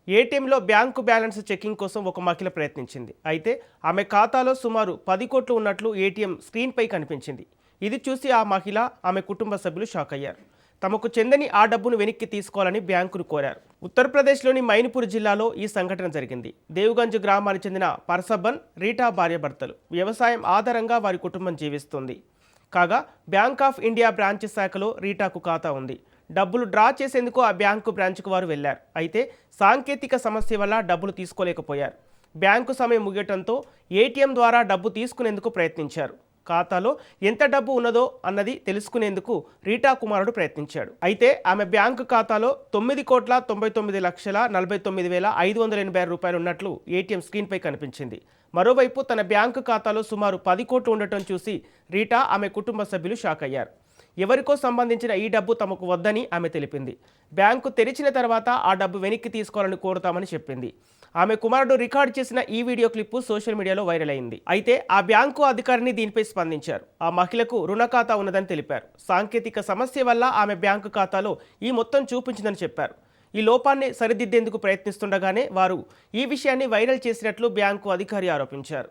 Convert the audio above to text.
ఏటీఎంలో bank balance checking కోసం ఒక మహిళ ప్రయత్నించింది. అయితే ఆమె ఖాతాలో సుమారు 10 కోట్లు ఉన్నట్లు ఏటీఎం స్క్రీన్పై కనిపించింది. ఇది చూసి ఆ మహిళ, ఆమె కుటుంబ సభ్యులు షాక్ అయ్యారు. తమకు చెందని ఆ డబ్బును వెనక్కి తీసుకోవాలని బ్యాంకును కోరారు. ఉత్తరప్రదేశ్లోని మైన్పూర్ జిల్లాలో ఈ సంఘటన జరిగింది. దేవ్గంజ్ గ్రామానికి చెందిన పర్సబన్, రీటా భార్యాభర్తలు. వ్యవసాయం ఆధారంగా వారి కుటుంబం జీవిస్తుంది. కాగా బ్యాంక్ ఆఫ్ ఇండియా బ్రాంచ్ శాఖలో రీటాకు ఖాతా ఉంది. డబ్బులు డ్రా చేసేందుకు ఆ బ్యాంకు బ్రాంచ్కు వారు వెళ్లారు. అయితే సాంకేతిక సమస్య వల్ల డబ్బులు తీసుకోలేకపోయారు. బ్యాంకు సమయం ముగియటంతో ఏటీఎం ద్వారా డబ్బు తీసుకునేందుకు ప్రయత్నించారు. ఖాతాలో ఎంత డబ్బు ఉన్నదో అన్నది తెలుసుకునేందుకు రీటా కుమారుడు ప్రయత్నించాడు. అయితే ఆమె బ్యాంకు ఖాతాలో 9,99,49,586 రూపాయలు ఉన్నట్లు ఏటీఎం స్క్రీన్పై కనిపించింది. మరోవైపు తన బ్యాంకు ఖాతాలో సుమారు 10 కోట్లు ఉండటం చూసి రీటా, ఆమె కుటుంబ సభ్యులు షాక్ అయ్యారు. ఎవరికో సంబంధించిన ఈ డబ్బు తమకు వద్దని ఆమె తెలిపింది. బ్యాంకు తెరిచిన తర్వాత ఆ డబ్బు వెనక్కి తీసుకోవాలని కోరుతామని చెప్పింది. ఆమె కుమారుడు రికార్డు చేసిన ఈ వీడియో క్లిప్పు సోషల్ మీడియాలో వైరల్ అయింది. అయితే ఆ బ్యాంకు అధికారిని దీనిపై స్పందించారు. ఆ మహిళకు రుణ ఖాతా ఉన్నదని తెలిపారు. సాంకేతిక సమస్య వల్ల ఆమె బ్యాంకు ఖాతాలో ఈ మొత్తం చూపించిందని చెప్పారు. ఈ లోపాన్ని సరిదిద్దేందుకు ప్రయత్నిస్తుండగానే వారు ఈ విషయాన్ని వైరల్ చేసినట్లు బ్యాంకు అధికారి ఆరోపించారు.